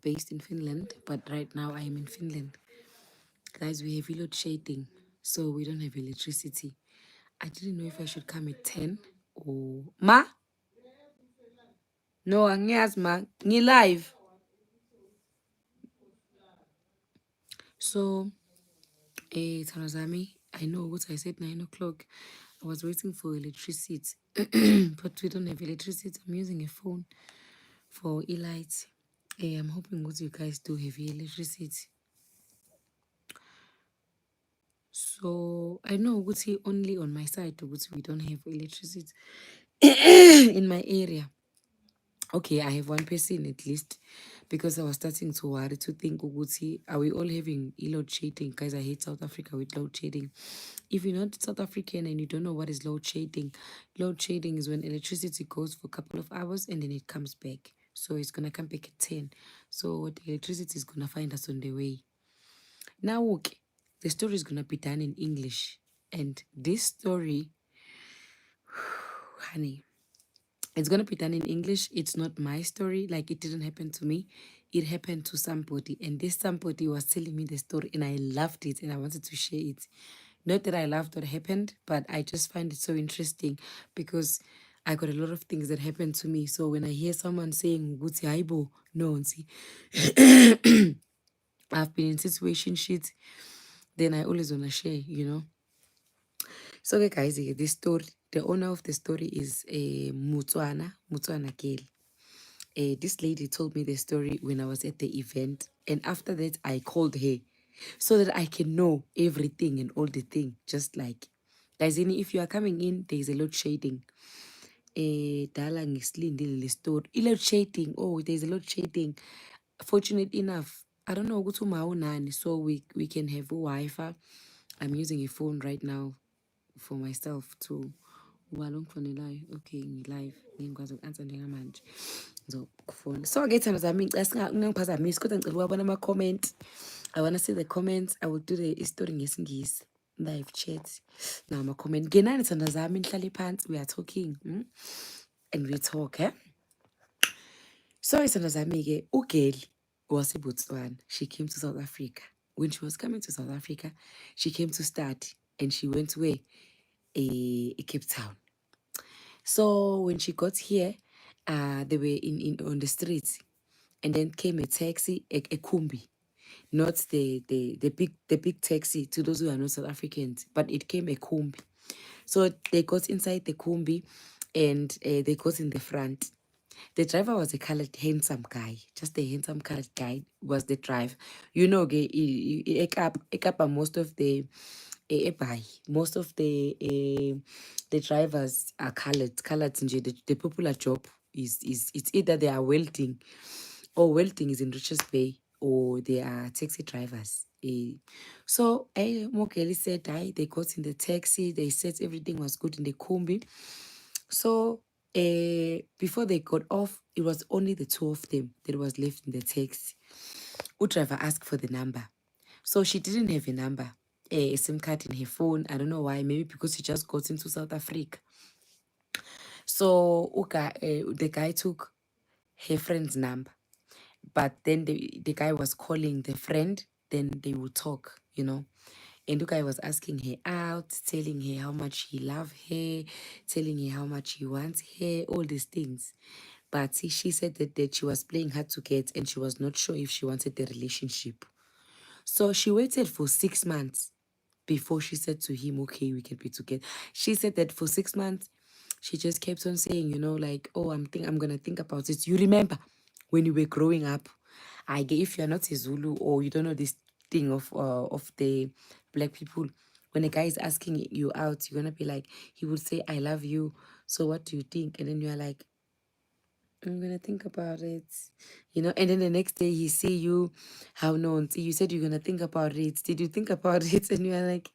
based in Finland, but right now I am in Finland. Guys, we have load shading, so we don't have electricity. I didn't know if I should come at 10 or... Ma? No, angiyazi ma. Live. So, Tanazami, I know what I said 9 o'clock. I was waiting for electricity, but we don't have electricity. I'm using a phone for e-light. I'm hoping what you guys do have electricity. So I know Guti only on my side Guti we don't have electricity in my area. Okay, I have one person at least because I was starting to worry to think Guti, are we all having load shedding? Guys, I hate South Africa with load shedding. If you're not South African and you don't know what is load shedding is when electricity goes for a couple of hours and then it comes back. So it's gonna come back at 10. So the electricity is gonna find us on the way. Now, okay, the story is gonna be done in English, and this story, honey, it's gonna be done in English. It's not my story. Like it didn't happen to me. It happened to somebody, and this somebody was telling me the story, and I loved it, and I wanted to share it. Not that I loved what happened, but I just find it so interesting because I got a lot of things that happened to me. So when I hear someone saying "Guti aibo," no, see, I've been in situation shit, then I always wanna share, you know. So, okay, guys, this story, the owner of the story is a Mutswana girl. This lady told me the story when I was at the event, and after that, I called her so that I can know everything and all the thing. Just like, guys, if you are coming in, there is a load shading. Dala ngisilindile le story. Load shading. Oh, there's a load shading. Fortunate enough, I don't know ukuthi uma unani, so we can have Wi-Fi. I'm using a phone right now for myself to walongfonelayo. Okay, ngi-live ngikwazi uku-answer njengamanje ngizokufona. So-ke thando zami ngicela ungangiphazamisi kodwa ngicela ukubona ama-comment. I wanna see the comments. I will do the story ngesingisi live chat now ama-comment. Ngenani thando zami nihlale phansi, we are talking and we talk, eh? So thando zami-ke ugirl waseBotswana, she came to South Africa. When she was coming to South Africa, she came to study and she went where? Cape Town. So when she got here, they were in on the streets, and then came a taxi, a kumbi, not the big taxi to those who are not South Africans, but it came a kumbi. So they got inside the kumbi, and they got in the front. The driver was a colored handsome guy, just a handsome colored guy was the driver. You know, most of the most of the drivers are colored nje. The popular job is it's either they are welding, or welding is in Richards Bay, or they are taxi drivers. So Mokeli said they got in the taxi, they said everything was good in the kumbi. So before they got off, it was only the two of them that was left in the taxi. Driver asked for the number. So she didn't have a number, a SIM card in her phone. I don't know why. Maybe because she just got into South Africa. So the guy took her friend's number. But then the guy was calling the friend. Then they would talk, you know. And the guy was asking her out, telling her how much he loved her, telling her how much he wants her, all these things. But see, she said that she was playing hard to get and she was not sure if she wanted the relationship. So she waited for 6 months before she said to him, okay, we can be together. She said that for 6 months, she just kept on saying, you know, like, oh, I'm going to think about it. You remember when you were growing up, if you're not a Zulu or you don't know this thing of the black people, when a guy is asking you out, you're going to be like, he would say, I love you. So what do you think? And then you're like, I'm gonna think about it, you know. And then the next day he see you, how no, you said you're gonna think about it. Did you think about it? And you're like,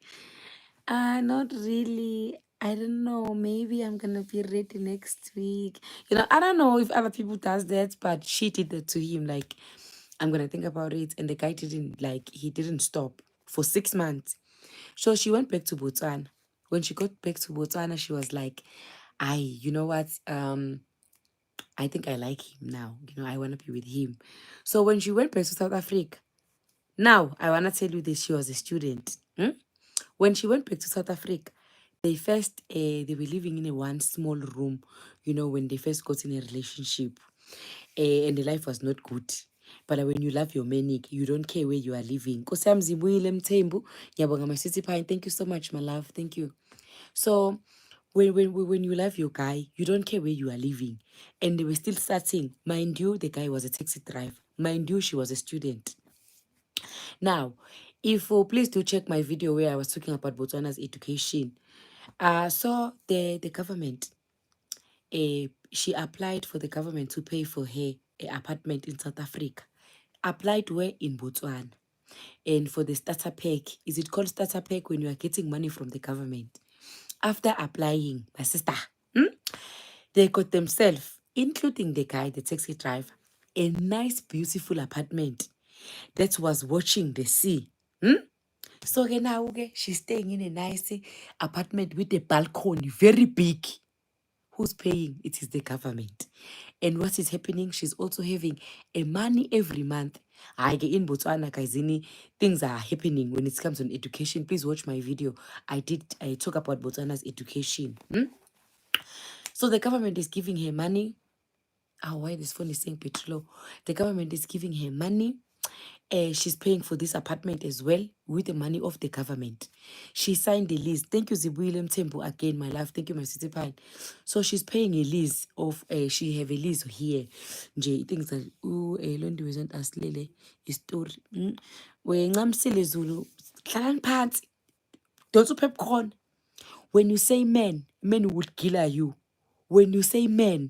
not really. I don't know. Maybe I'm gonna be ready next week. You know, I don't know if other people does that, but she did that to him. Like, I'm gonna think about it. And the guy didn't he didn't stop for 6 months. So she went back to Botswana. When she got back to Botswana, she was like, you know what? I think I like him now. I want to be with him. So when she went back to South Africa, now I want to tell you this, she was a student. When she went back to South Africa, they were living in a one small room, when they first got in a relationship. And the life was not good. But when you love your manic, you don't care where you are living. Nkosi yami Zibuyile Mthembu, ngiyabonga my sweetie pie. Thank you so much, my love. Thank you. So when you love your guy, you don't care where you are living. And they were still starting. Mind you, the guy was a taxi driver. Mind you, she was a student. Now, if please do check my video where I was talking about Botswana's education. So the government, she applied for the government to pay for her apartment in South Africa. Applied where? In Botswana. And for the starter pack, is it called starter pack when you are getting money from the government? After applying, my sister, they got themselves, including the guy, the taxi driver, a nice, beautiful apartment that was watching the sea. So now she's staying in a nice apartment with a balcony, very big. Who's paying? It is the government. And what is happening? She's also having a money every month. I get in Botswana, Kaizini, things are happening when it comes on education. Please watch my video. I talk about Botswana's education. So the government is giving her money. Why this phone is saying petrol? The government is giving her money. She's paying for this apartment as well with the money of the government. She signed the lease. Thank you, Zibuyile Mthembu, again, my love. Thank you, my city pine. So she's paying a lease of, she have a lease here. Nje, things that, Londi wasn't as lele, story. Ngamsile Zulu, hlalani phansi, don't you popcorn. When you say men would kill you. When you say men,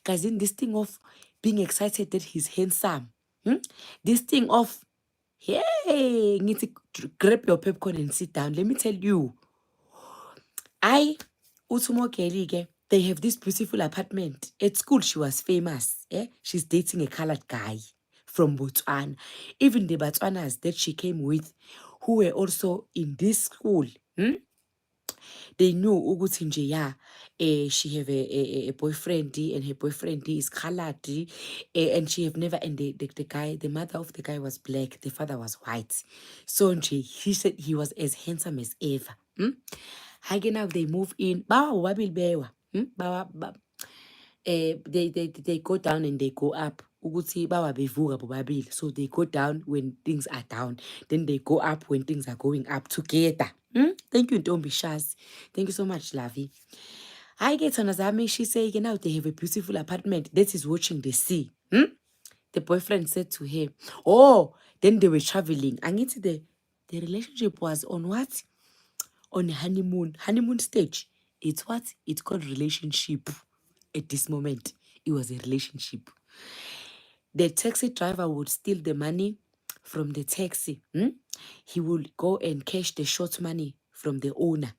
guys, in this thing of being excited that he's handsome, this thing of, hey, need to grab your popcorn and sit down. Let me tell you, they have this beautiful apartment. At school, she was famous. She's dating a colored guy from Botswana. Even the Botswanas that she came with, who were also in this school, they knew ukuthi nje she have a boyfriend, and her boyfriend is colored, and she have never, and the guy, the mother of the guy was black, the father was white. So nje, he said he was as handsome as ever. Now they move in. They go down and they go up. Ukuthi bawabevuka bobabili. So they go down when things are down. Then they go up when things are going up together. Thank you, Ntombi Shaz. Thank you so much, Lavi. I get Tanazami. She say now they have a beautiful apartment that is watching the sea. The boyfriend said to her, oh, then they were traveling. And the relationship was on what? On honeymoon. Honeymoon stage. It's what? It's called relationship. At this moment, it was a relationship. The taxi driver would steal the money from the taxi. He would go and cash the short money from the owner,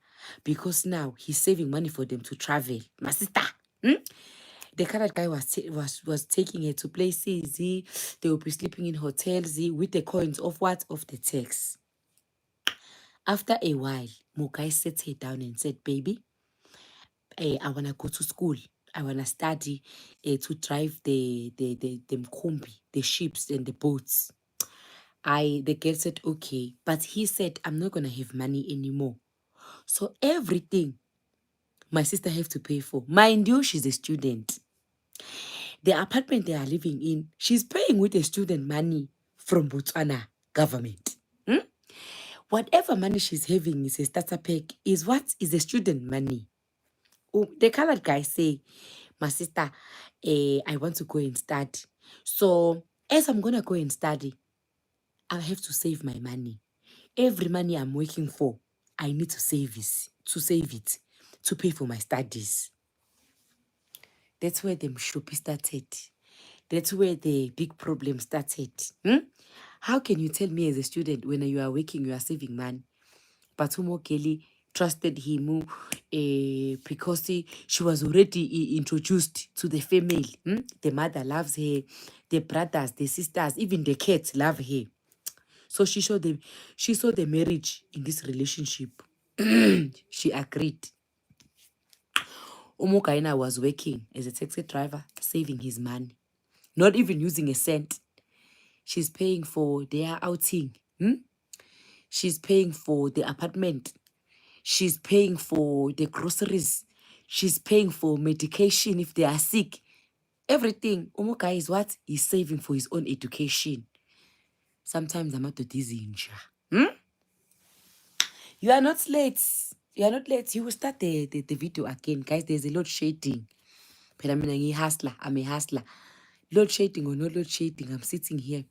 because now he's saving money for them to travel. My sister. The colored guy was taking her to places. They would be sleeping in hotels with the coins of what? Of the tax. After a while, Mukai sat her down and said, baby, I want to go to school. I want to study to drive the mkhumbi, the ships and the boats. The girl said, okay. But he said, I'm not going to have money anymore. So everything my sister have to pay for. Mind you, she's a student. The apartment they are living in, she's paying with the student money from Botswana government. Whatever money she's having is a starter pack. Is what? Is the student money. The colored guy say, my sister, I want to go and study. So as I'm going to go and study, I have to save my money. Every money I'm working for, I need to save it, to pay for my studies. That's where the mshopi started. That's where the big problem started. How can you tell me as a student when you are working, you are saving money? But Umo Kelly trusted him because she was already introduced to the family. The mother loves her, the brothers, the sisters, even the cats love her. So she saw the marriage in this relationship. She agreed. Umukaina was working as a taxi driver, saving his money, not even using a cent. She's paying for their outing. She's paying for the apartment. She's paying for the groceries. She's paying for medication if they are sick. Everything. Umuka is what? He's saving for his own education. Sometimes I'm out of this inja. You are not late. You are not late. You will start the video again. Guys, there's a load shading. But I'm a hustler. I'm a hustler. Load shading or no load shading. I'm sitting here.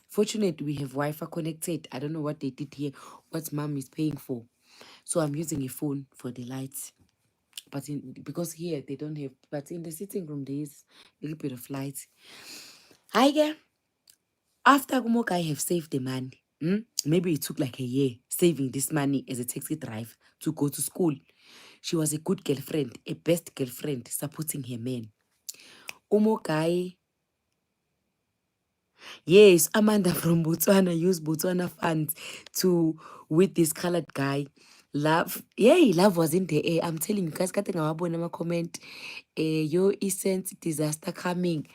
Fortunately, we have Wi-Fi connected. I don't know what they did here. What mom is paying for. So I'm using a phone for the lights. But because here they don't have, but in the sitting room there is a little bit of light. Hi girl. After Gumoka have saved the money, maybe it took like a year saving this money as a taxi drive to go to school. She was a good girlfriend, a best girlfriend, supporting her man. Umokai, yes, Amanda from Botswana used Botswana funds to with this colored guy. Love, yay, love was in the air. I'm telling you guys, getting our comment. Your essence disaster coming.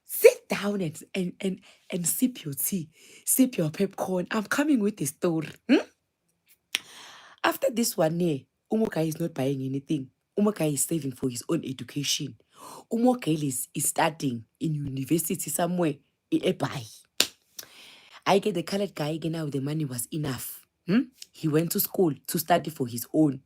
Sit down and sip your tea, sip your popcorn. I'm coming with a story. After this one year, Umoka is not buying anything. Umoka is saving for his own education. Umoka is studying in university somewhere in Epai. I get the colored guy again now. The money was enough. He went to school to study for his own.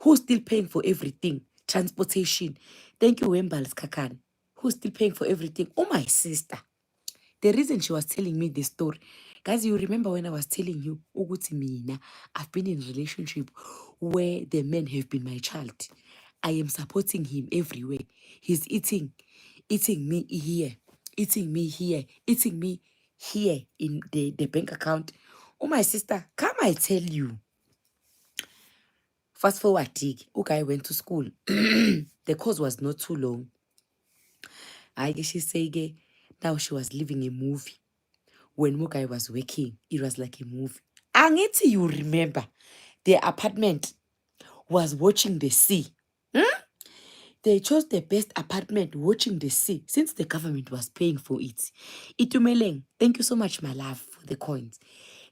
Who's still paying for everything? Transportation. Thank you, Wembals Kakan. Who's still paying for everything? Oh, my sister. The reason she was telling me this story, guys, you remember when I was telling you, Uguti Mina, I've been in a relationship where the men have been my child. I am supporting him everywhere. He's eating me here, eating me here, eating me here in the bank account. Oh, my sister, come I tell you. Fast forward, okay, went to school. The course was not too long. I guess she say, now she was living a movie. When Mokai was working, it was like a movie. Angithi, you remember, the apartment was watching the sea. They chose the best apartment watching the sea since the government was paying for it. Itumeleng, thank you so much, my love, for the coins.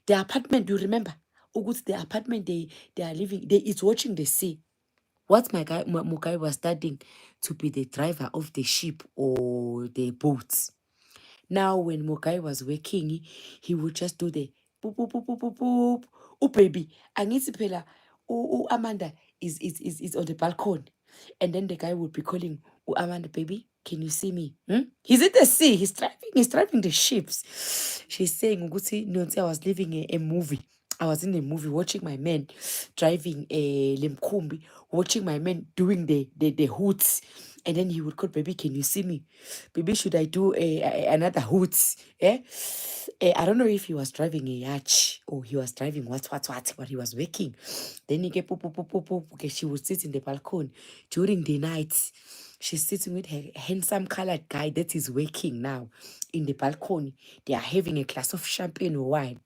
The apartment, you remember? Ugut, the apartment they are living, it's watching the sea. What my guy Mokai was studying to be the driver of the ship or the boats. Now, when Mokai was working, he would just do the boop, boop, boop, boop, boop, boop. Oh, baby. And it's Pela. Oh, Amanda is on the balcony. And then the guy would be calling, oh, Amanda, baby, can you see me? He's in the sea. He's driving the ships. She's saying, Uguti, no, I was living a movie. I was in a movie watching my men driving a limkumbi, watching my men doing the hoots. And then he would call, baby, can you see me? Baby, should I do another hoots? I don't know if he was driving a yacht or he was driving what, but he was working. Then he get poop, poop, poop, poop, poop. Okay, she would sit in the balcony during the night. She's sitting with her handsome colored guy that is working now in the balcony. They are having a glass of champagne or wine.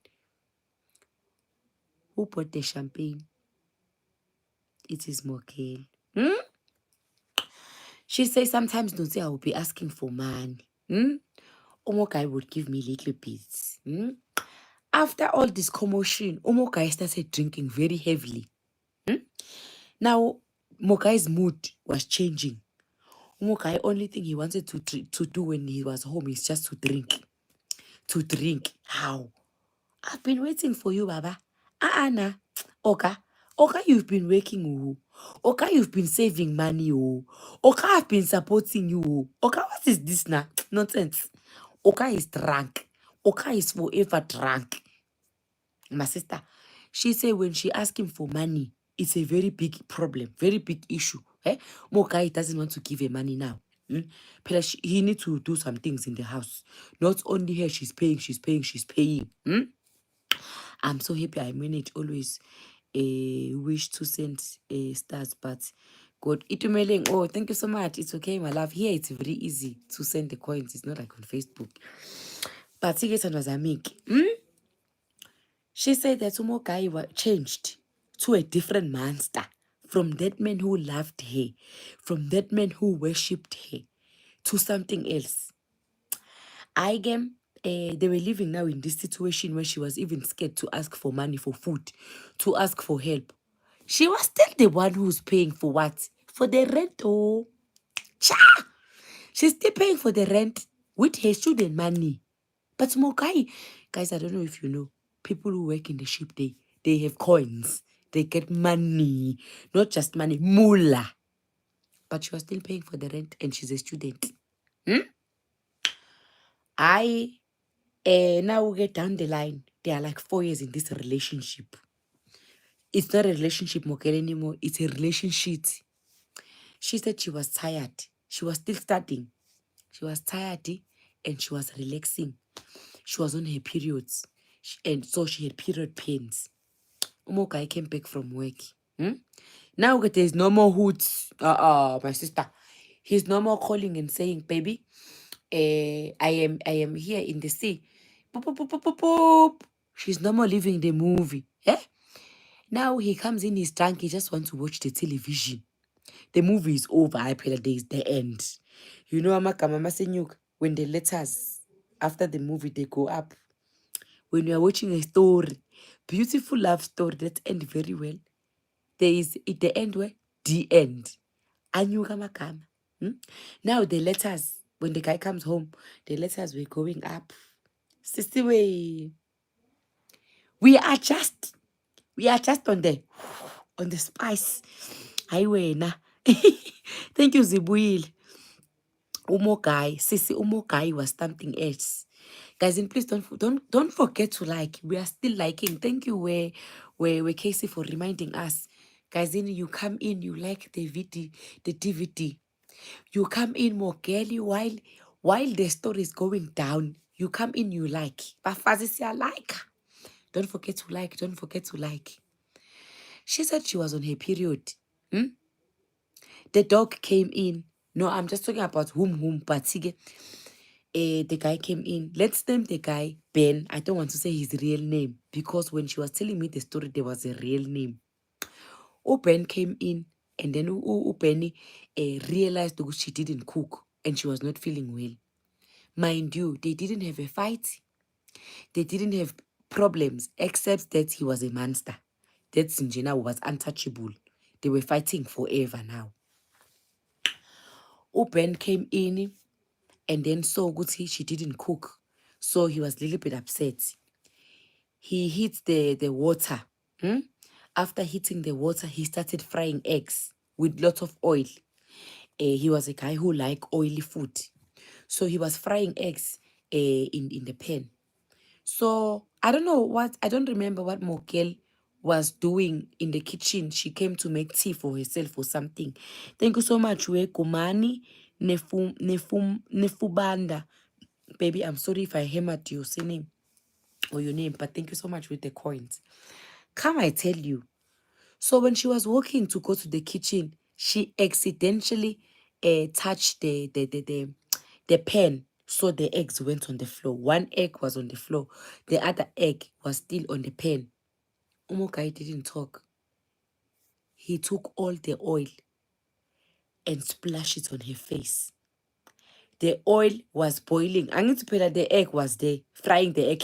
Who bought the champagne? It is Mokel. She says sometimes, don't say I will be asking for money. Omokai would give me little bits. After all this commotion, Omokai started drinking very heavily. Now, Mokai's mood was changing. Omokai, only thing he wanted to do when he was home is just to drink. To drink. How? I've been waiting for you, Baba. Nah. Oka, you've been working, oh. Oka, you've been saving money, oh. Oka, I've been supporting you, oh. Oka, what is this now? Nonsense. Oka is drunk. Oka is forever drunk. My sister, she said when she asked him for money, it's a very big problem, very big issue. Mokai doesn't want to give her money now. He needs to do some things in the house. Not only her, she's paying. I'm so happy I manage always wish to send stars, but God, itumeleng. Oh, thank you so much. It's okay, my love. Here it's very easy to send the coins. It's not like on Facebook. But Sigetan was a make. She said that Sumo guy changed to a different monster from that man who loved her, from that man who worshipped her, to something else. They were living now in this situation where she was even scared to ask for money for food, to ask for help. She was still the one who's paying for what? For the rent. Oh, cha! She's still paying for the rent with her student money. But Mokai, guys, I don't know if you know, people who work in the ship, they have coins. They get money, not just money, moolah. But she was still paying for the rent and she's a student. Now we get down the line. They are like 4 years in this relationship. It's not a relationship, Mokel, anymore. It's a relationship. She said she was tired. She was still studying. She was tired and she was relaxing. She was on her periods. And so she had period pains. I came back from work. Now there's no more hoots. My sister. He's no more calling and saying, baby, I am here in the sea. Boop, boop, boop, boop, boop, boop. She's no more living the movie. Yeah? Now he comes in, he's drunk, he just wants to watch the television. The movie is over, I pay the the end. You know, Mama Senyuk, when the letters after the movie they go up, when you are watching a story, beautiful love story that end very well, there is at the end where the end. Anyuka makama. Now the letters, when the guy comes home, the letters were going up. Sister way. We are just on the spice. Highway na. Thank you, Zibuil. Umogai, Sissy Umogai was something else. Guys, and please don't forget to like. We are still liking. Thank you, where Casey for reminding us. Guys, in you come in, you like the DVD. You come in more girly while the story is going down. You come in, you like. Bafazisia like. Don't forget to like. Don't forget to like. She said she was on her period. The dog came in. No, I'm just talking about whom, but the guy came in. Let's name the guy Ben. I don't want to say his real name because when she was telling me the story, there was a real name. Ben came in and then Benny realized that she didn't cook and she was not feeling well. Mind you, they didn't have a fight. They didn't have problems except that he was a monster. That Sinjina was untouchable. They were fighting forever now. Ben came in and then saw Guti, she didn't cook. So he was a little bit upset. He hit the water. After hitting the water, he started frying eggs with lots of oil. He was a guy who liked oily food. So he was frying eggs in the pan. So I don't remember what Mokel was doing in the kitchen. She came to make tea for herself or something. Thank you so much, we Kumani Nefubanda. Baby, I'm sorry if I hammered your name or your name, but thank you so much with the coins. Come, I tell you. So when she was walking to go to the kitchen, she accidentally touched the pan. So the eggs went on the floor. One egg was on the floor. The other egg was still on the pan. Umokai didn't talk. He took all the oil and splashed it on her face. The oil was boiling. I need to put that the egg was there, frying the egg.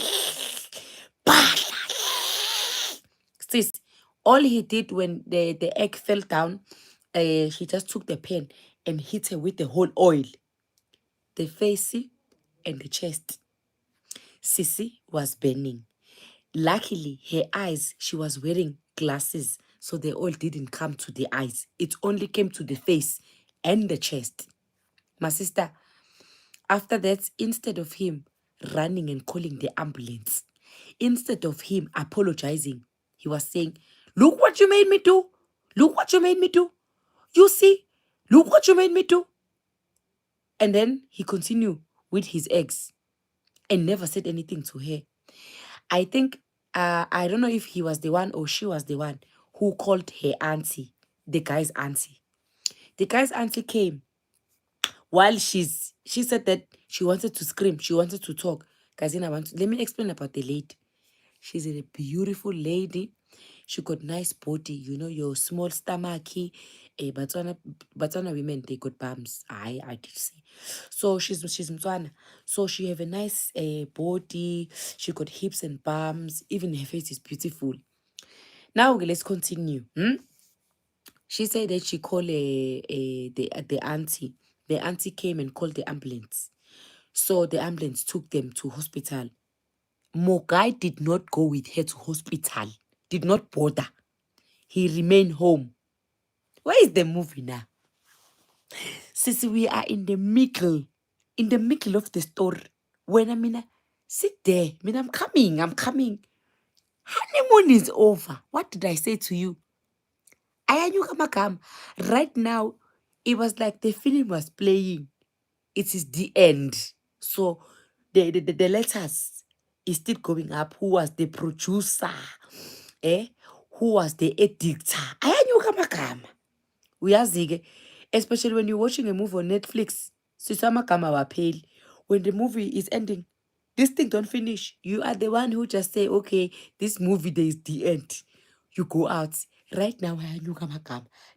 Sis, all he did when the egg fell down, he just took the pen and hit her with the whole oil. The face and the chest. Sissy was burning. Luckily, her eyes, she was wearing glasses, so the oil didn't come to the eyes. It only came to the face and the chest. My sister, after that, instead of him running and calling the ambulance, instead of him apologizing, he was saying, look what you made me do. Look what you made me do. You see, look what you made me do. And then he continued with his ex and never said anything to her. I think, I don't know if he was the one or she was the one who called her auntie, the guy's auntie. The guy's auntie came while she said that she wanted to scream, she wanted to talk. Guys, let me explain about the lady. She's a beautiful lady. She got nice body, you know, your small stomach, Batswana women, they got bums. I did say. So she's Mtswana. So she have a nice body. She got hips and bums. Even her face is beautiful. Now okay, let's continue. She said that she called the auntie. The auntie came and called the ambulance. So the ambulance took them to hospital. Mogai did not go with her to hospital. Did not bother. He remained home. Where is the movie now? Since we are in the middle of the story. When I mean, sit there. I mean, I'm coming. Honeymoon is over. What did I say to you? Ayanyuka Makam. Right now, it was like the film was playing. It is the end. So the letters is still going up. Who was the producer? Who was the editor? Ayanyuka Makam. Uyazike, especially when you're watching a movie on Netflix. Sisama kama wapeli. When the movie is ending, this thing don't finish. You are the one who just say, okay, this movie there is the end. You go out. Right now,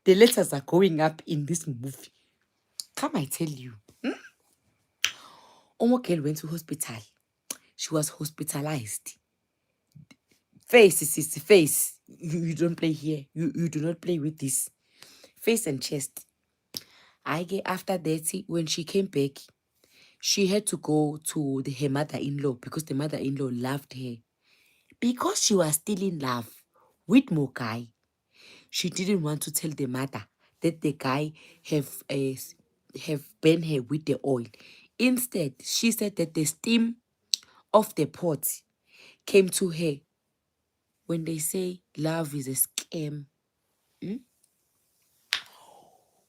the letters are going up in this movie. Come, I tell you. Omo girl went to hospital. She was hospitalized. Face is face. You don't play here. You do not play with this. Face and chest. I get after that, when she came back, she had to go to her mother-in-law because the mother-in-law loved her. Because she was still in love with Mokai, she didn't want to tell the mother that the guy have burned her with the oil. Instead, she said that the steam of the pot came to her. When they say love is a scam,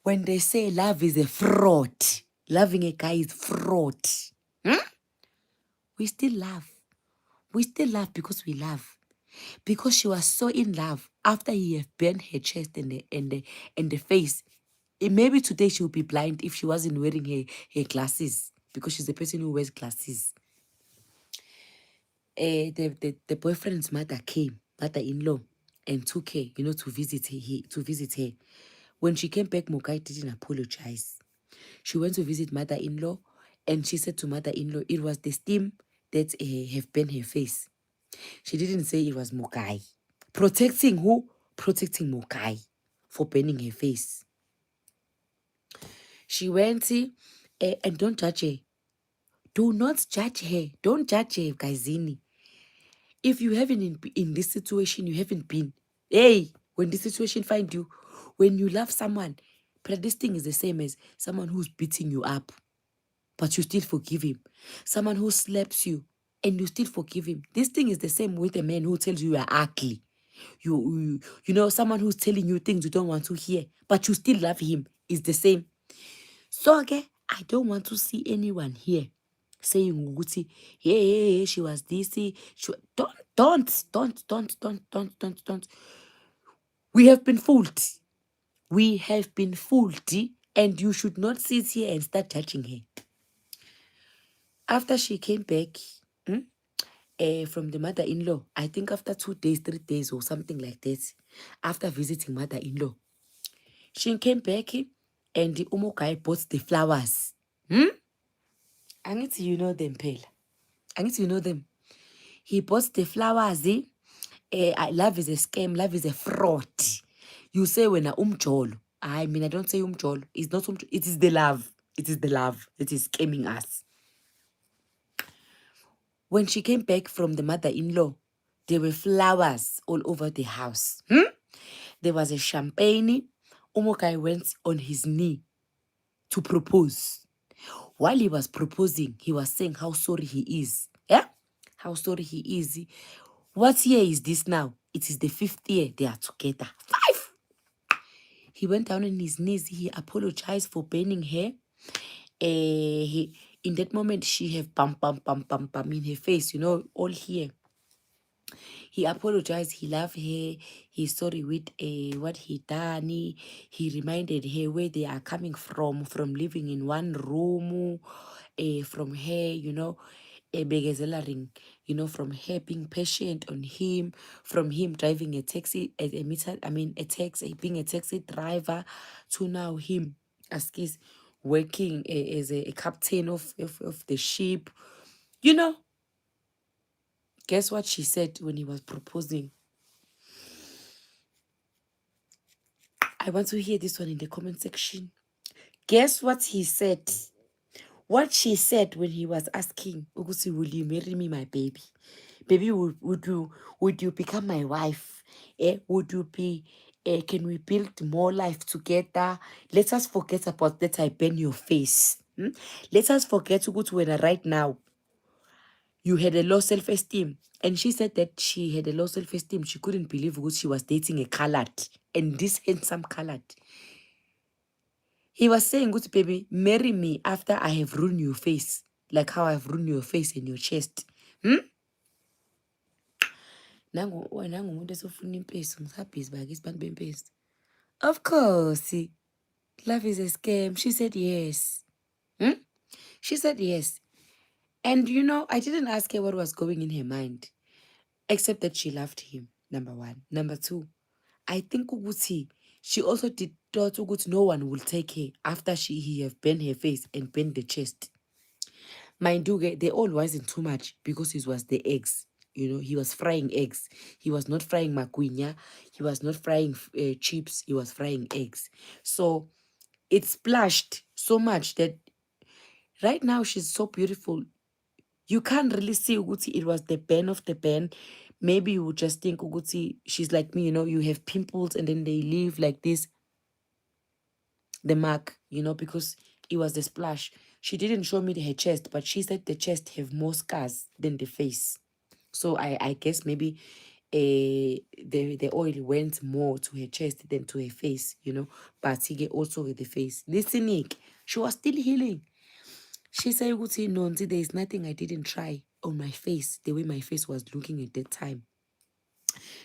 when they say love is a fraud, loving a guy is fraud. We still love. We still love because we love. Because she was so in love after he had burned her chest and the face. Maybe today she would be blind if she wasn't wearing her glasses, because she's the person who wears glasses. The boyfriend's mother-in-law, and took her, to visit her. When she came back, Mokai didn't apologize. She went to visit mother-in-law, and she said to mother-in-law, it was the steam that have burned her face. She didn't say it was Mokai. Protecting who? Protecting Mokai for burning her face. She went, and don't judge her. Do not judge her. Don't judge her, Gazini. If you haven't in this situation, you haven't been. Hey, when this situation find you, when you love someone, but this thing is the same as someone who's beating you up, but you still forgive him. Someone who slaps you, and you still forgive him. This thing is the same with a man who tells you are ugly. You know, someone who's telling you things you don't want to hear, but you still love him. Is the same. So, okay, I don't want to see anyone here saying, Nguti, hey, she was this. Don't. We have been fooled. We have been fooled, and you should not sit here and start judging her. After she came back from the mother-in-law, I think after 2 days, 3 days, or something like that, after visiting mother-in-law, she came back and the Umokai bought the flowers. I need to know them, Pale. I need to know them. He bought the flowers. Love is a scam. Love is a fraud. You say when I umjolo. I mean, I don't say umjolo. It's not umjolo. It is the love. It is the love that is scamming us. When she came back from the mother-in-law, there were flowers all over the house. There was a champagne. Umokai went on his knee to propose. While he was proposing, he was saying how sorry he is. Yeah? How sorry he is. What year is this now? It is the 5th year they are together. 5! He went down on his knees. He apologized for burning her. In that moment, she have bum in her face, all here. He apologized. He loved her. He's sorry with what he done. He reminded her where they are coming from living in one room, from her, begezelering, from her being patient on him, from him driving a taxi, being a taxi driver, to now him as he's working as a captain of the ship. Guess what she said when he was proposing? I want to hear this one in the comment section. Guess what he said? What she said when he was asking, Ugusi, will you marry me, my baby? Baby, would you become my wife? Would you be, can we build more life together? Let us forget about that I burn your face. Let us forget Ugusi when right now you had a low self-esteem. And she said that she had a low self-esteem. She couldn't believe Ugusi she was dating a colored, and this handsome colored. He was saying, good baby, marry me after I have ruined your face, like how I've ruined your face and your chest. Of course, love is a scam. She said yes. She said yes. And I didn't ask her what was going in her mind, except that she loved him, number one. Number two, I think Uguti, she also did thought Uguti no one will take her after he have burned her face and burned the chest. Mind you, they all wasn't too much because it was the eggs. He was frying eggs. He was not frying maguinya. He was not frying chips. He was frying eggs. So it splashed so much that right now she's so beautiful. You can't really see Uguti. It was the burn of the burn. Maybe you would just think Uguti, she's like me, you have pimples and then they leave like this, the mark, because it was the splash. She didn't show me her chest, but she said the chest have more scars than the face. So I guess maybe the oil went more to her chest than to her face, but he get also with the face. Listen, Nick, she was still healing. She said, no, there is nothing I didn't try on my face, the way my face was looking at that time.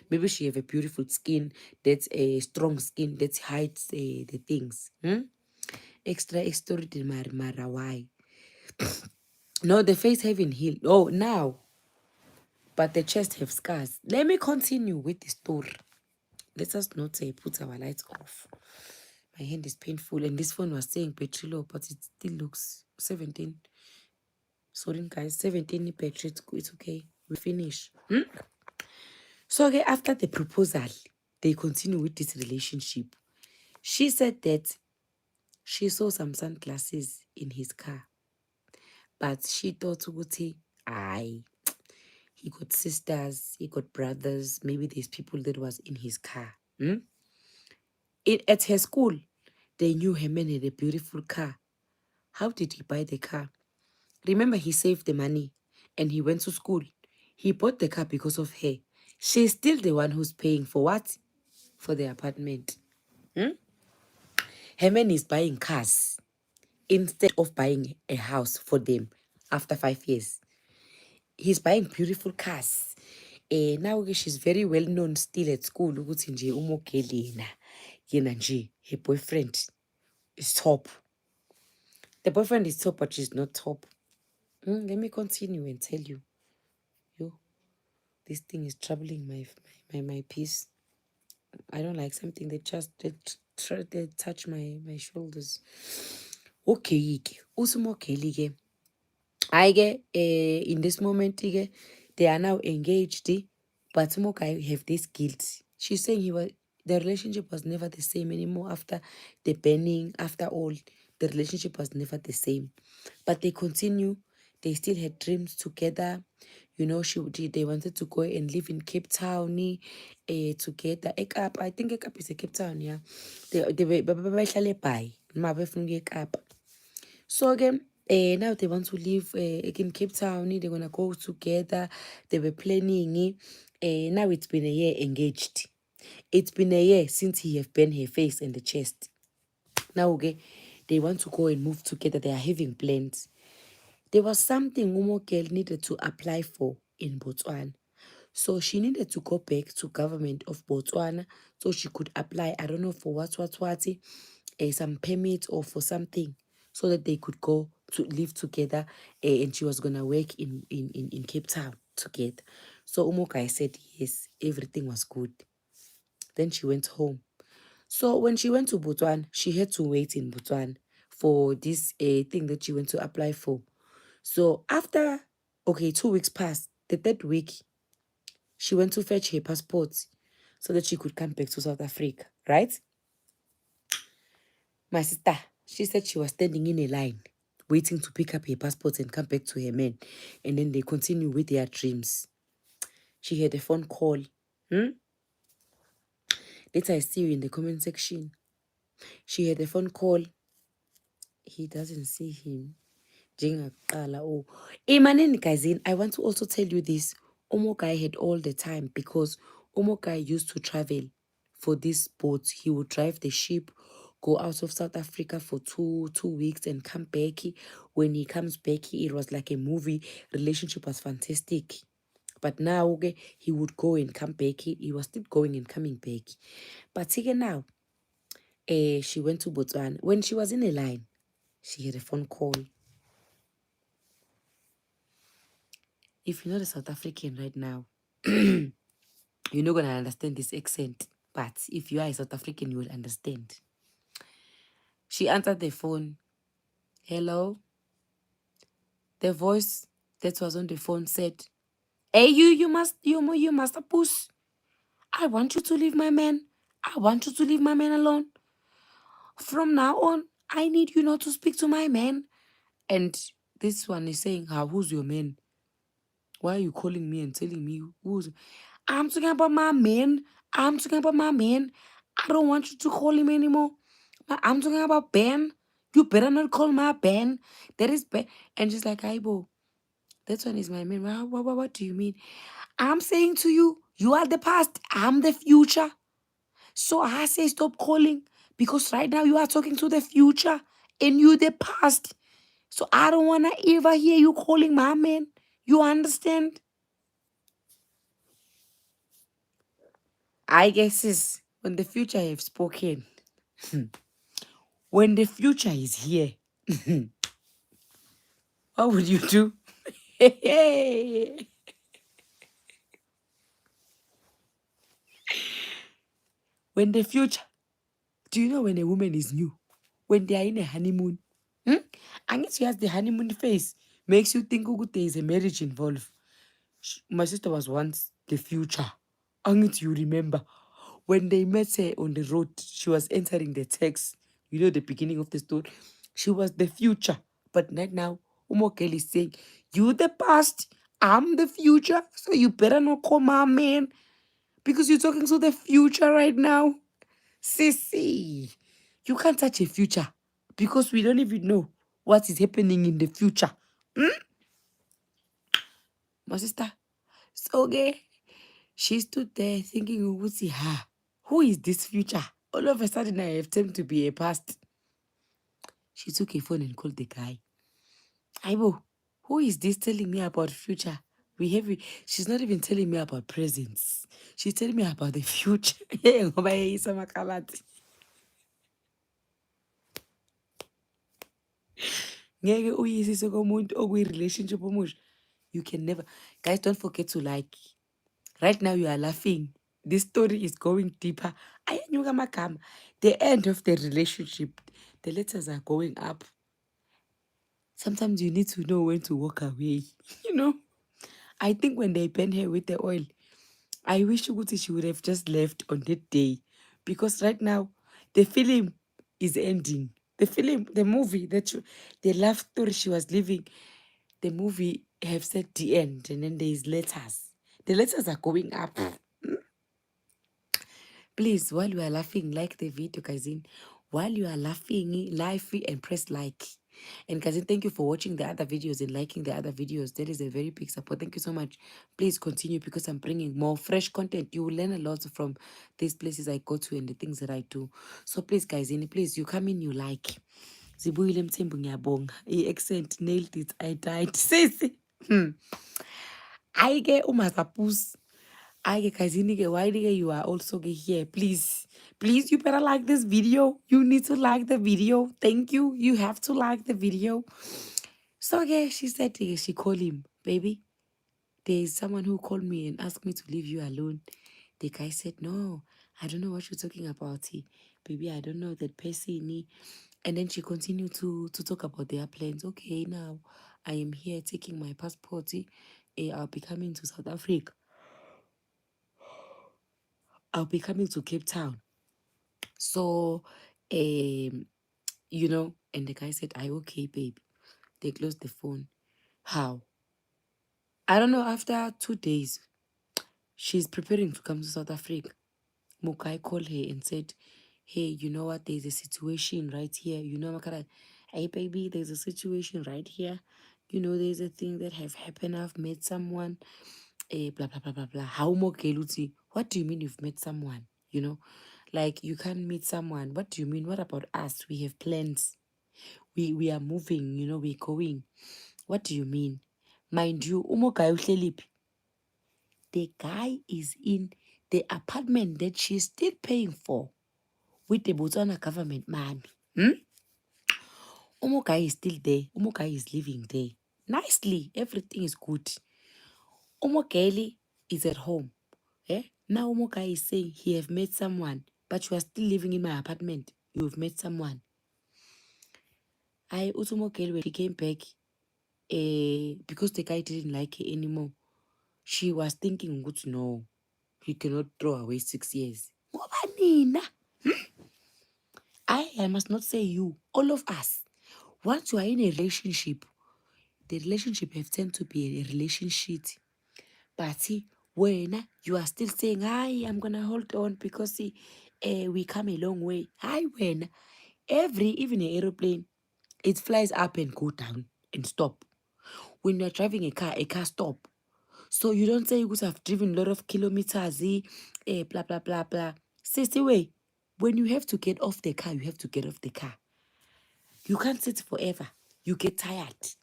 Maybe she have a beautiful skin, that's a strong skin that hides the things. Extra extraordinary, mara, why? No, the face haven't healed. Oh, now. But the chest have scars. Let me continue with the story. Let us not put our lights off. My hand is painful. And this phone was saying betrayal, but it still looks 17. Sorry, guys. 17 battery. It's okay. We finish. So, okay, after the proposal, they continue with this relationship. She said that she saw some sunglasses in his car. But she thought, aye, he got sisters, he got brothers, maybe there's people that was in his car. At her school, they knew her man had a beautiful car. How did he buy the car? Remember, he saved the money and he went to school. He bought the car because of her. She's still the one who's paying for what? For the apartment. Her man is buying cars instead of buying a house for them after 5 years. He's buying beautiful cars. Now she's very well known still at school. Ukuthi nje umogeli yena nje, her boyfriend is top. The boyfriend is top, but she's not top. Let me continue and tell you. This thing is troubling my peace. I don't like something that touch my shoulders. Okay, usumogeli in this moment they are now engaged, but Mokai have this guilt. She's saying the relationship was never the same anymore after the burning, after all. The relationship was never the same. But they continue. They still had dreams together. They wanted to go and live in Cape Town together. Ekapa, I think Ekapa is a Cape Town, yeah. They were by. So again, now they want to live in Cape Town. They're gonna go together. They were planning. Now it's been a year engaged. It's been a year since he have burned her face and the chest. Now, okay, they want to go and move together. They are having plans. There was something Umo girl needed to apply for in Botswana. So she needed to go back to government of Botswana so she could apply, I don't know for what, some permit or for something so that they could go to live together and she was going to work in Cape Town. together. So Umokai said yes, everything was good. Then she went home. So when she went to Botswana, she had to wait in Botswana for this thing that she went to apply for. So after, okay, 2 weeks passed. The third week, she went to fetch her passport so that she could come back to South Africa, right? My sister, she said she was standing in a line, waiting to pick up her passport and come back to her man. And then they continue with their dreams. She had a phone call. Later, I see you in the comment section. She had a phone call. He doesn't see him. Oh, Imaneni guys, I want to also tell you this. Omokai had all the time because Omokai used to travel for this boat. He would drive the ship, go out of South Africa for two weeks and come back. When he comes back, it was like a movie. Relationship was fantastic. But now, okay, he would go and come back. He was still going and coming back. But again now, she went to Botswana. When she was in a line, she had a phone call. If you're not a South African right now, you're not going to understand this accent. But if you are a South African, you will understand. She answered the phone. Hello? The voice that was on the phone said, hey, you must push. I want you to leave my man. I want you to leave my man alone. From now on, I need you not to speak to my man. And this one is saying, who's your man? Why are you calling me and telling me who's... I'm talking about my man. I'm talking about my man. I don't want you to call him anymore. I'm talking about Ben. You better not call my Ben. That is Ben. And she's like, Aibo, that one is my man. What do you mean? I'm saying to you, you are the past. I'm the future. So I say stop calling. Because right now you are talking to the future. And you the past. So I don't want to ever hear you calling my man. You understand? I guess is when the future have spoken, when the future is here, what would you do? When the future, do you know when a woman is new? When they are in a honeymoon, and she has the honeymoon face, makes you think there is a marriage involved. My sister was once the future. And you remember when they met her on the road, she was entering the text. You know the beginning of the story. She was the future. But right now, Umokel is saying, you the past, I'm the future. So you better not call my man. Because you're talking to the future right now. Sissy, you can't touch a future. Because we don't even know what is happening in the future. My sister, so okay. She stood there thinking, who is this future? All of a sudden, I have time to be a past. She took a phone and called the guy. Aibo, who is this telling me about future? She's not even telling me about presents. She's telling me about the future. Ngoba yeyisa makalathi. Ngeke uyisise komuntu okuyi-relationship omusha. You can never. Guys, don't forget to like. Right now you are laughing. This story is going deeper. Ayanyuka magama. The end of the relationship, the letters are going up. Sometimes you need to know when to walk away. You know? I think when they burn her with the oil, I wish Uguti she would have just left on that day. Because right now, the film is ending. The movie, the love story she was living, the movie have said the end. And then there's letters. The letters are going up. Please, while you are laughing, like the video, Kazin. While you are laughing, lively and press like. And Kazin, thank you for watching the other videos and liking the other videos. That is a very big support. Thank you so much. Please continue because I'm bringing more fresh content. You will learn a lot from these places I go to and the things that I do. So please, Kazin, please, you come in, you like. Zibuyile Mthembu ngiyabonga. I-accent nailed it. I died. Sisi. Ayike umazapus. Guys, why you are also here? Please, you better like this video. You need to like the video. Thank you. You have to like the video. So she said she called him, baby. There's someone who called me and asked me to leave you alone. The guy said, no, I don't know what you're talking about. Baby, I don't know that person. And then she continued to talk about their plans. Okay, now I am here taking my passport. I'll be coming to South Africa. I'll be coming to Cape Town. So, and the guy said, I okay, babe. They closed the phone. How? I don't know, after 2 days, she's preparing to come to South Africa. Mukai called her and said, hey, you know what? There's a situation right here. Makara, hey, baby, there's a situation right here. There's a thing that have happened. I've met someone. Blah, blah, blah, blah, blah. How more Keluti? What do you mean you've met someone? Like you can't meet someone. What do you mean? What about us? We have plans. We are moving, we're going. What do you mean? Mind you, Umokai uhleliphi? The guy is in the apartment that she's still paying for with the Botswana government money. Guy is still there. Guy is living there. Nicely, everything is good. Kelly is at home. Now guy is saying he have met someone, but you are still living in my apartment. You have met someone. Kelly, when she came back, because the guy didn't like her anymore, she was thinking, good to know, he cannot throw away 6 years. I must not say you, all of us. Once you are in a relationship, the relationship have tend to be a relationship. But see, when you are still saying, hi, I'm going to hold on because we come a long way. Hi, when even an aeroplane, it flies up and go down and stop. When you're driving a car stop. So you don't say you could have driven a lot of kilometers, blah, blah, blah, blah. Say, wait, when you have to get off the car, you have to get off the car. You can't sit forever. You get tired.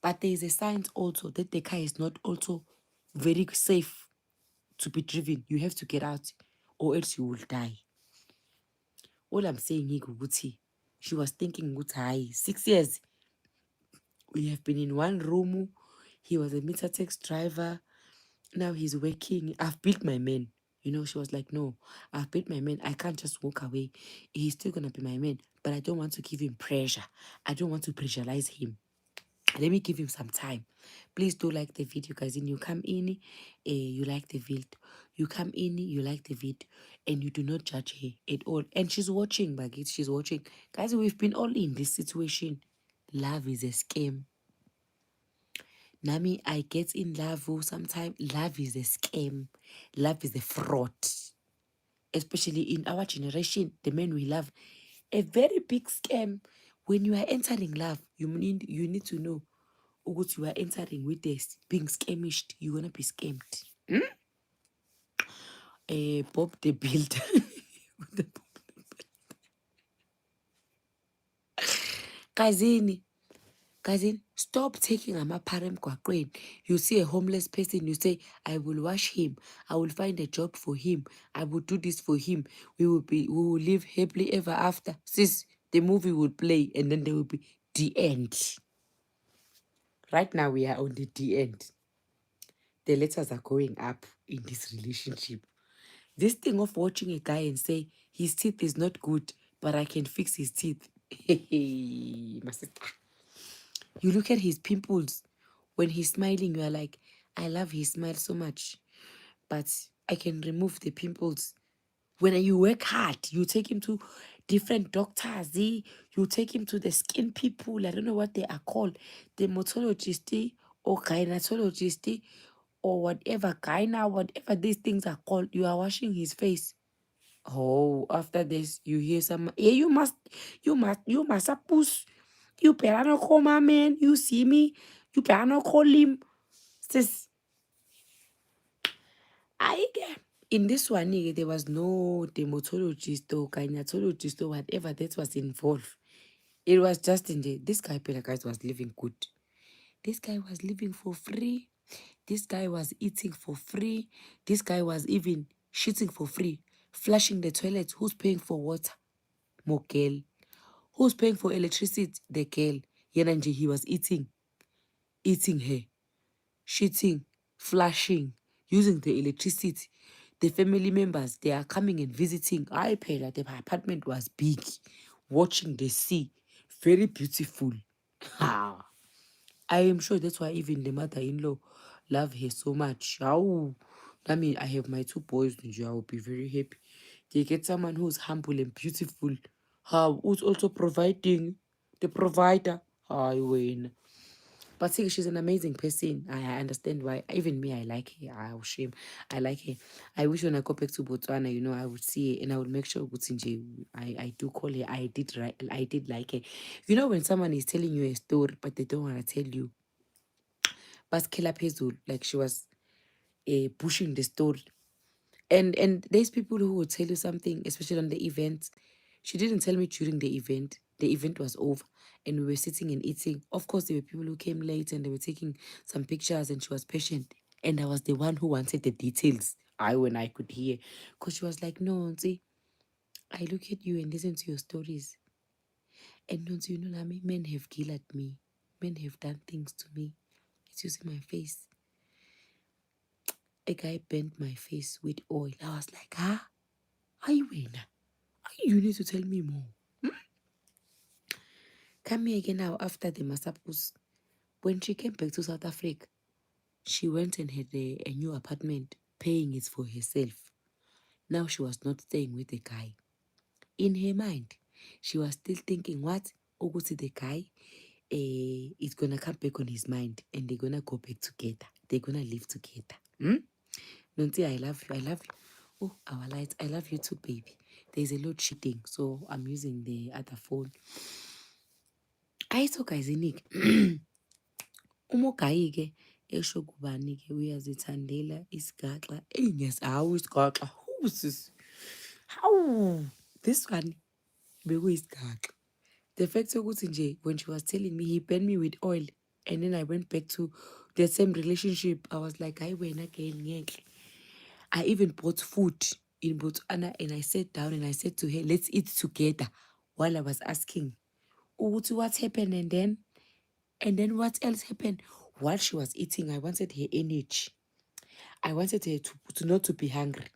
But there is a sign also that the car is not also very safe to be driven. You have to get out or else you will die. All I'm saying is, she was thinking, 6 years. We have been in one room. He was a meter tax driver. Now he's working. I've built my man. She was like, no, I've built my man. I can't just walk away. He's still going to be my man. But I don't want to give him pressure. I don't want to pressurize him. Let me give him some time. Please do like the video, guys. And you come in, you like the video. You come in, you like the video, and you do not judge her at all. And she's watching, Bagit. She's watching. Guys, we've been all in this situation. Love is a scam. Nami, I get in love. Sometimes love is a scam. Love is a fraud. Especially in our generation, the men we love. A very big scam. When you are entering love, you need to know you are entering with this being scamished. You're gonna be scammed. Bob the Builder. Kazini, stop taking amaparem kwakwen. You see a homeless person, you say, I will wash him, I will find a job for him, I will do this for him. We will live happily ever after. Sis, the movie will play and then there will be the end. Right now we are on the end. The letters are going up in this relationship. This thing of watching a guy and say his teeth is not good, but I can fix his teeth. Hey, my sister. You look at his pimples. When he's smiling, you are like, I love his smile so much, but I can remove the pimples. When you work hard, you take him to different doctors. You take him to the skin people. I don't know what they are called. Dermatologist or gynecologist or whatever, whatever these things are called. You are washing his face. Oh, after this, you hear some, you must push. You better not call my man. You see me. You better not call him. Sis, in this one, there was no dermatologist or gynecologist or whatever that was involved. It was just this guy, guys, was living good. This guy was living for free. This guy was eating for free. This guy was even shitting for free. Flushing the toilet. Who's paying for water? More girl. Who's paying for electricity? The girl. Yenanje, he was eating her. Shitting. flushing, using the electricity. The family members, they are coming and visiting. I paid that the apartment was big, watching the sea, very beautiful. Ha. I am sure that's why even the mother-in-law love her so much. How? I mean, I have my two boys, and I will be very happy. They get someone who's humble and beautiful. How? Who's also providing, the provider. I win. But see, she's an amazing person. I understand why. Even me, I like her. I will shame. I like her. I wish when I go back to Botswana, I would see her and I would make sure I do call her. I did like her. When someone is telling you a story, but they don't want to tell you. But Kela Pezul, like she was pushing the story. And there's people who will tell you something, especially on the event. She didn't tell me during the event. The event was over and we were sitting and eating. Of course, there were people who came late and they were taking some pictures and she was patient. And I was the one who wanted the details. When I could hear. Because she was like, no, see, I look at you and listen to your stories. And don't Nami, men have killed me. Men have done things to me. It's using my face. A guy bent my face with oil. I was like, you win. You need to tell me more. Come here again now after the Masapus. When she came back to South Africa, she went and had a new apartment, paying it for herself. Now she was not staying with the guy. In her mind, she was still thinking, what? Ogusi the guy is going to come back on his mind and they're going to go back together. They're going to live together. Nonti, I love you. I love you. Oh, our lights. I love you too, baby. There's a load shedding, so I'm using the other phone. I saw guys in Umogayi-ke esho kubani-ke uyazithandela isigaxa. Hawu isigaxa. Hawu sis. Hawu. This one bekuyisigaxa. The fact ukuthi nje when she was telling me he burned me with oil and then I went back to the same relationship, I was like, hayi wena girl ngeke. I even bought food in Botswana and I sat down and I said to her, let's eat together, while I was asking ukuthi what happened and then what else happened. While she was eating, I wanted her energy. I wanted her to not to be hungry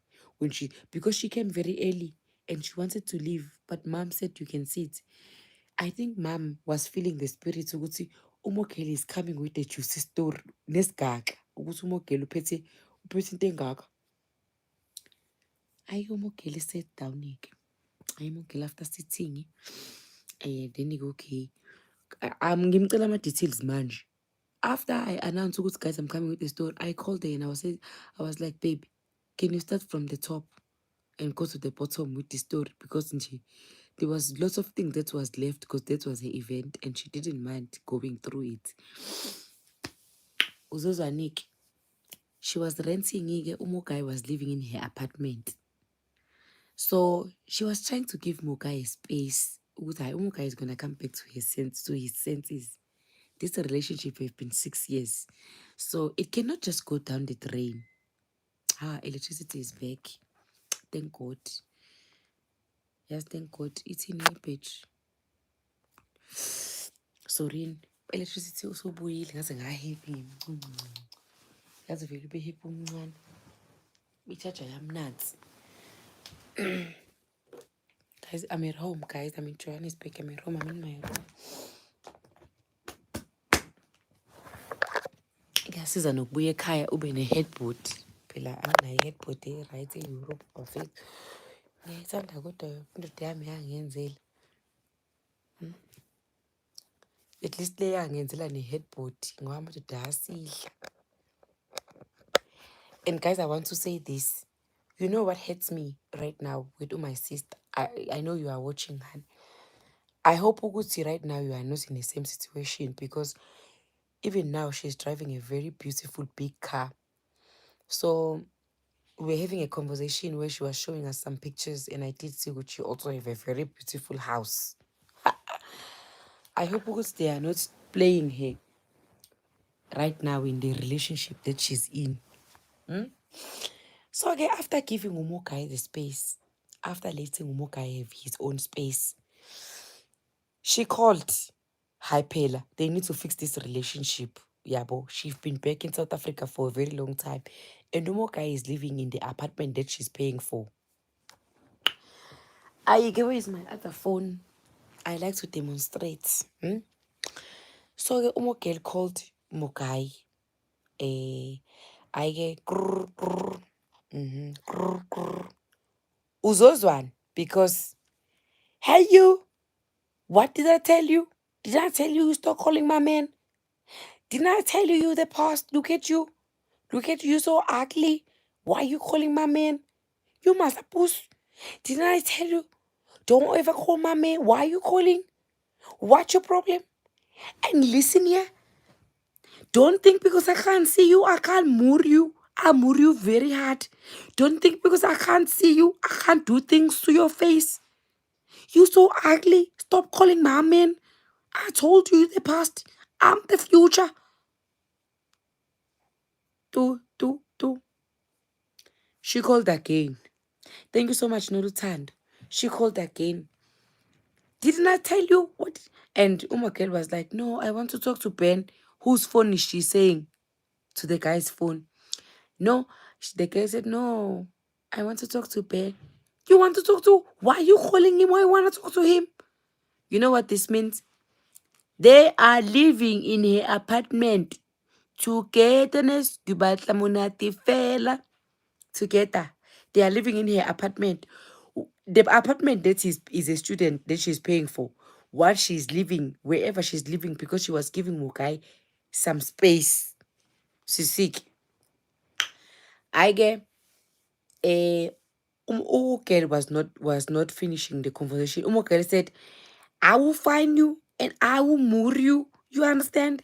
because she came very early and she wanted to leave, but mom said you can sit. I think mom was feeling the spirit ukuthi umokeli is coming with a juicy story nesigaxa ukuthi umokeli uphethe into engaka. Ayi umokeli sat down ke. Ayi umokeli after sitting then okay. Ngimcela ama-details manje. After I announced, guys, I'm coming with the story, I called her and I was like, babe, can you start from the top and go to the bottom with the story? Because there was lots of things that was left because that was her event and she didn't mind going through it. Uzozanik, she was renting, Umugai was living in her apartment. So she was trying to give Mugai a space. Umugai is going to come back to his senses. This relationship has been 6 years. So it cannot just go down the drain. Electricity is back. Thank God. Yes, thank God. It's in my page. Sorry. Electricity also boil. Ngaze ngahappy. Ngaze vele ube happy umncane. I-charger yamnanzi. Guys, I'm at home, guys. I'm in Johannesburg. I'm at home. I'm in my room. Ngiyasiza nokubuya ekhaya ube ne-headboard. Phela anginayo i-headboard right e-Europe perfect. Ngiyayithanda kodwa indoda yami yangenzela. At least le yangenzela ne-headboard ngoba amadoda ayasidla. And guys, I want to say this. You know what hurts me right now with my sister? I know you are watching, Han. I hope Uguti right now you are not in the same situation because even now she's driving a very beautiful big car. So we're having a conversation where she was showing us some pictures and I did see Uguti also have a very beautiful house. I hope Uguti they are not playing her right now in the relationship that she's in. So again, after giving Umokai the space, after letting Umokai have his own space, she called Hypela. They need to fix this relationship. yabo, she's been back in South Africa for a very long time. And Umo guy is living in the apartment that she's paying for. I where is my other phone? I like to demonstrate. So the Umo girl called Mokai. I get Uzozwan, because hey you, what did I tell you? Did I tell you stop calling my man? Didn't I tell you the past? Look at you. Look at you, so ugly. Why are you calling my man? You must have puss. Didn't I tell you? Don't ever call my man. Why are you calling? What's your problem? And listen here. Don't think because I can't see you, I can't moor you. I moor you very hard. Don't think because I can't see you, I can't do things to your face. You so ugly. Stop calling my man. I told you the past. I'm the future. Do. She called again. Thank you so much, Nurutand. She called again. Didn't I tell you what? And Umakel was like, no, I want to talk to Ben. Whose phone is she saying? To the guy's phone. No. The guy said, no, I want to talk to Ben. You want to talk to? Why are you calling him? Why you want to talk to him? You know what this means? They are living in her apartment togetherness. Together. They are living in her apartment. The apartment that is a student that she's paying for. What she's living, wherever she's living, because she was giving Mukai some space. She's sick. I get Umokel was not finishing the conversation. Umokel said, I will find you and I will moor you. You understand?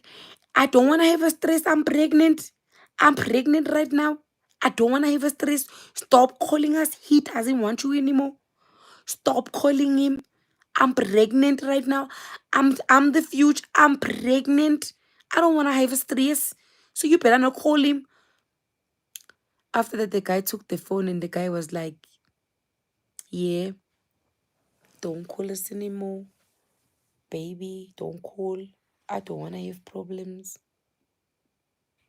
I don't want to have a stress. I'm pregnant. I'm pregnant right now. I don't want to have a stress. Stop calling us. He doesn't want you anymore. Stop calling him. I'm pregnant right now. I'm the future. I'm pregnant. I don't want to have a stress. So you better not call him. After that, the guy took the phone and the guy was like, yeah, don't call us anymore. Baby, don't call. I don't want to have problems.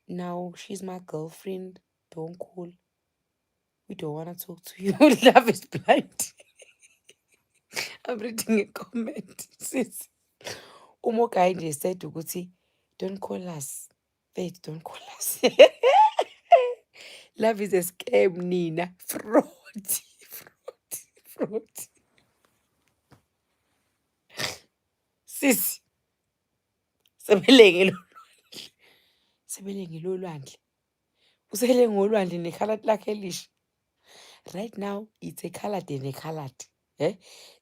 Now she's my girlfriend. Don't call. We don't want to talk to you. Love is blind. I'm reading a comment. It says, Umokai just said to Guti, don't call us. Faith, don't call us. Love is a scam, Nina. Fraud. Fraud. Sis. Sebelenge lolwandle. Usele ngolwandle nekhalati lakhe elihle. Right now, it's a colored and a colored. Eh?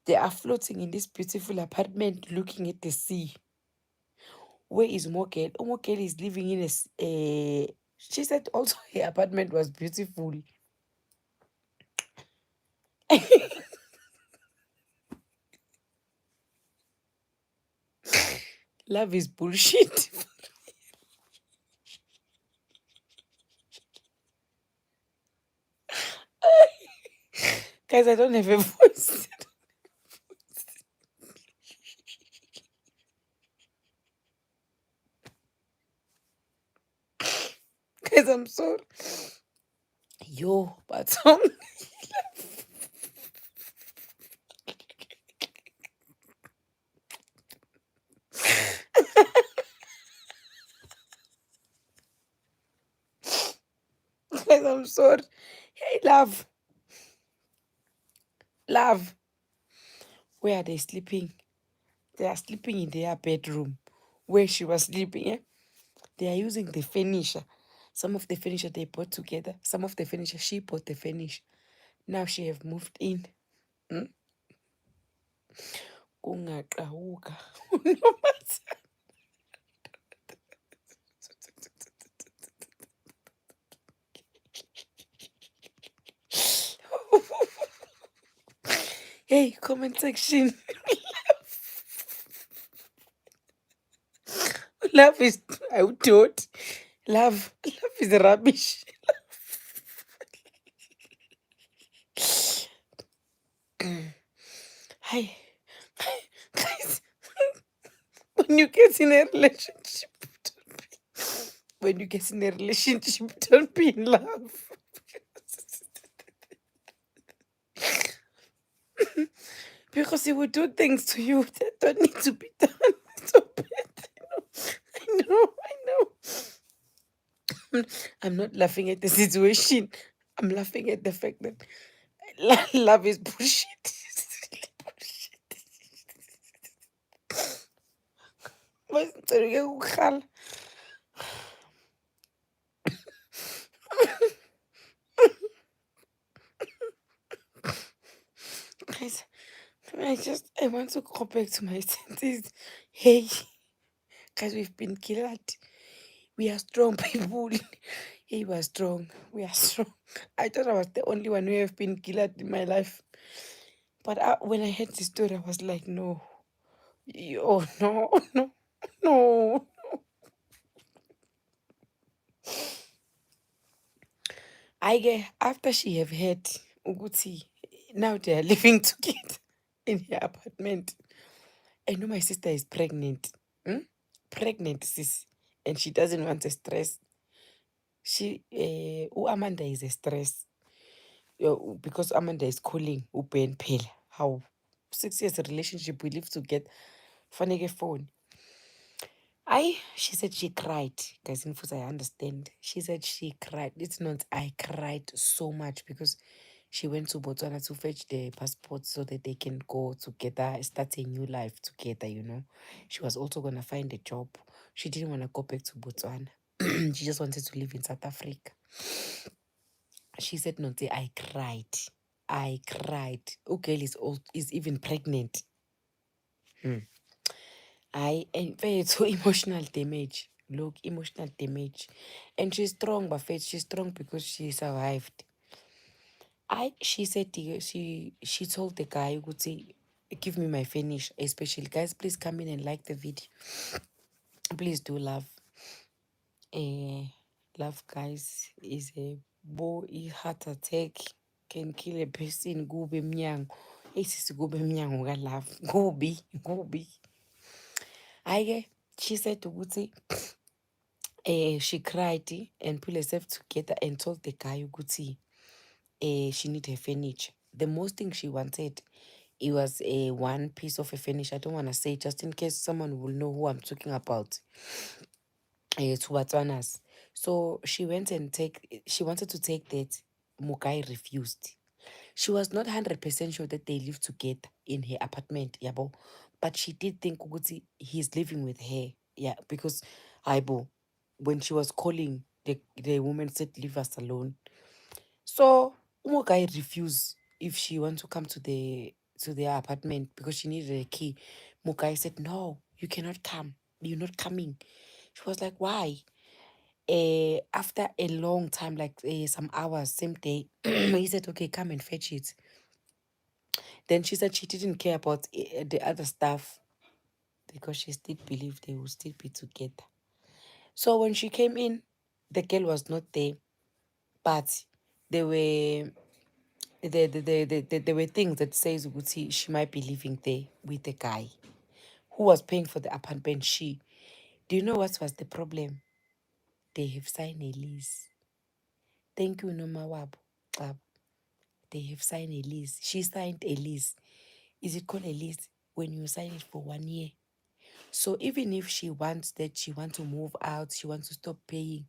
They are floating in this beautiful apartment looking at the sea. Where is Mokel? Mokel is living in she said also her apartment was beautiful. Love is bullshit. Guys, I don't have a voice. Guys, I'm sorry. Yo, but guys, I'm sorry. Hey, love. Love. Where are they sleeping? They are sleeping in their bedroom where she was sleeping. Eh? They are using the furniture. Some of the furniture they bought together. Some of the furniture she bought the furniture. Now she have moved in. Kungaqhawuka. Hey, comment section. Love is I would do it. Love is rubbish. Hi. Guys, when you get in a relationship, when you get in a relationship, don't be in love. Because he will do things to you that don't need to be done. So bad. I know, I know. I'm not laughing at the situation. I'm laughing at the fact that love is bullshit. Bullshit. Guys, I want to go back to my senses. Hey, guys, we've been killed. We are strong people. Hey, we are strong. We are strong. I thought I was the only one who have been killed in my life. But when I heard this story, I was like, no. Oh, no, no, no. I get after she have heard Uguti, now they are living together in her apartment. I know my sister is pregnant. Hmm? Pregnant, sis. And she doesn't want the stress. Amanda is a stress. Because Amanda is calling Ben Pale. How 6 years relationship we live together. Funny phone. She said she cried. Guys, in I understand. She said she cried. It's not I cried so much because she went to Botswana to fetch the passport so that they can go together, start a new life together, you know. She was also gonna find a job. She didn't want to go back to Botswana. She just wanted to live in South Africa. She said, no, I cried. I cried. Okay, is even pregnant. And so emotional damage. Look, emotional damage. And she's strong, but faith, she's strong because she survived. She said she told the guy who would say, give me my finish, especially guys, please come in and like the video. Please do love. Love, guys, is a heart attack can kill a person. Gube mnyango. Esisi gube mnyango ka love. Gubi. She said ukuthi she cried and pulled herself together and told the guy ukuthi she need her furniture. The most thing she wanted, it was a one piece of a furniture. I don't want to say just in case someone will know who I'm talking about. To Botswanas. So she wanted to take that. Mugai refused. She was not 100% sure that they live together in her apartment, yabo. But she did think ukuthi he's living with her. Yeah, because Aibo, when she was calling, the woman said, leave us alone. So Umugai refused if she wants to come to their apartment because she needed a key. Mugai said, no, you cannot come. You're not coming. She was like, why? After a long time, like some hours, same day, he said, okay, come and fetch it. Then she said she didn't care about the other stuff because she still believed they would still be together. So when she came in, the girl was not there, but there were there were things that says Uguti she might be living there with the guy who was paying for the apartment. Do you know what was the problem? They have signed a lease. Thank you, Noma Wabo. They have signed a lease. She signed a lease. Is it called a lease when you sign it for 1 year? So even if she wants to move out, she wants to stop paying,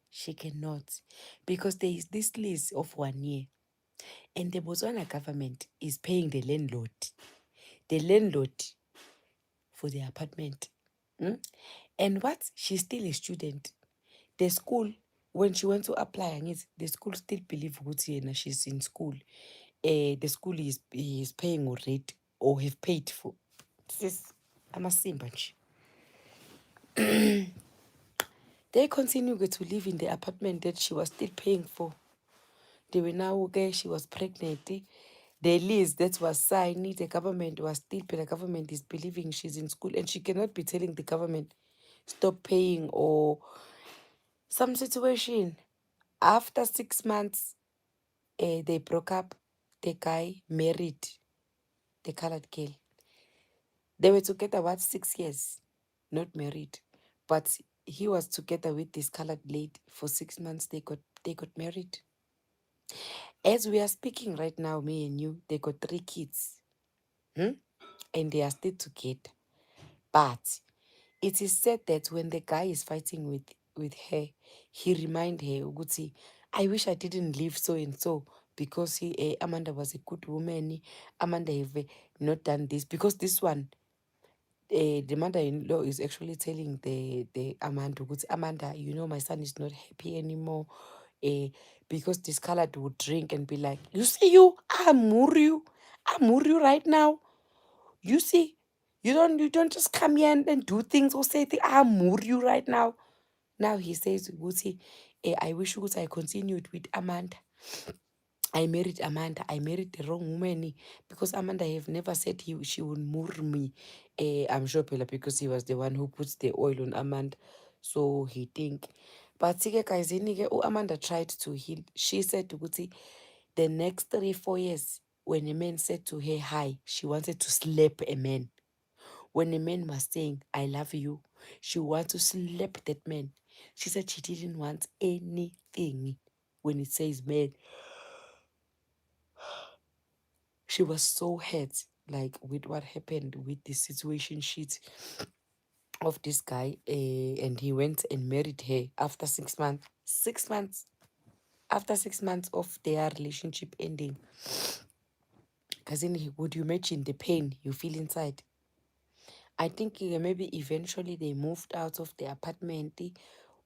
she cannot. Because there is this lease of 1 year. And the Botswana government is paying the landlord. The landlord for the apartment. And what? She's still a student. The school, when she went to apply, the school still believe she's in school. The school is paying already or have paid for. This I'm a bunch. They continue to live in the apartment that she was still paying for. They were now okay, she was pregnant. The lease that was signed, the government was still paying. The government is believing she's in school and she cannot be telling the government stop paying or some situation. After 6 months, they broke up. The guy married the colored girl. They were together, 6 years? Not married. But he was together with this colored lady for 6 months. They got married. As we are speaking right now, me and you, they got 3 kids. Hmm? And they are still together. But it is said that when the guy is fighting with her, he remind her, Uguti, I wish I didn't leave so and so because Amanda was a good woman. Amanda have not done this because this one, the mother-in-law is actually telling the Amanda, Uguti, Amanda, you know my son is not happy anymore. Uh, because this colored would drink and be like, you see you, I'm right now. You see, you don't just come here and do things or say things. I moor you right now. Now he says, Guti, I wish I continued with Amanda. I married Amanda. I married the wrong woman because Amanda have never said she would moor me. I'm sure Pela because he was the one who puts the oil on Amanda. So he think. But guys, Amanda tried to heal. She said to Guti, the next 3-4 years, when a man said to her hi, she wanted to slap a man. When a man was saying, I love you, she wanted to slap that man. She said she didn't want anything when it says man. She was so hurt, like with what happened with the situation sheet of this guy. And he went and married her after 6 months. 6 months. After 6 months of their relationship ending. Cousin, would you imagine the pain you feel inside? I think maybe eventually they moved out of the apartment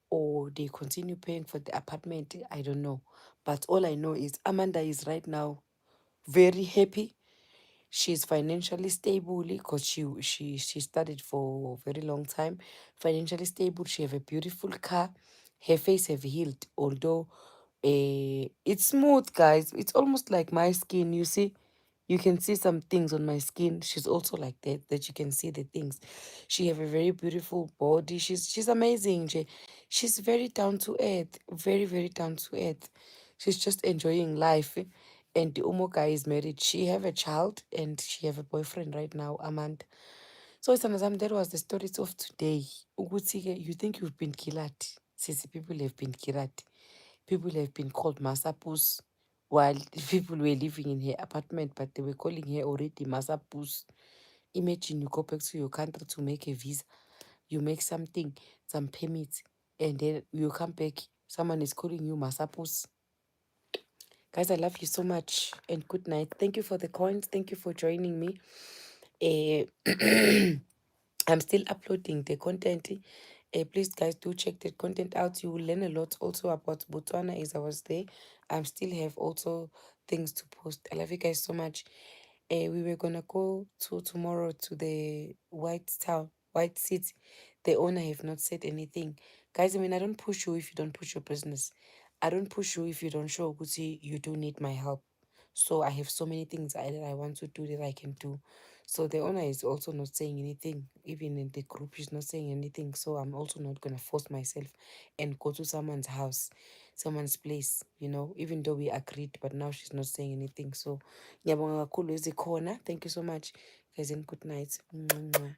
or they continue paying for the apartment. I don't know. But all I know is Amanda is right now very happy. She's financially stable because she studied for a very long time. Financially stable. She have a beautiful car. Her face have healed. Although it's smooth, guys. It's almost like my skin. You see, you can see some things on my skin. She's also like that you can see the things. She have a very beautiful body. She's amazing. She's very down to earth, very very down to earth. She's just enjoying life. And the Umo guy is married. She have a child and she have a boyfriend right now, Amanda. So it's that was the stories of today. Ukuthi-ke, you think you've been killed. Since people have been killed. People have been called Masapus while people were living in her apartment, but they were calling her already Masapus. Imagine you go back to your country to make a visa, you make something, some permits, and then you come back, someone is calling you Masapus. Guys, I love you so much and good night. Thank you for the coins. Thank you for joining me. I'm still uploading the content. Please, guys, do check the content out. You will learn a lot also about Botswana as I was there. I still have also things to post. I love you guys so much. We were gonna go to tomorrow to the White Town, White City. The owner have not said anything. Guys, I mean, I don't push you if you don't push your business. I don't push you if you don't show Gucci you do need my help. So I have so many things that I want to do that I can do. So the owner is also not saying anything. Even in the group, she's not saying anything. So I'm also not gonna force myself and go to someone's house, someone's place, even though we agreed, but now she's not saying anything. So ngiyabonga kakhulu izikhona. Thank you so much, guys, and good night. Mwah, mwah.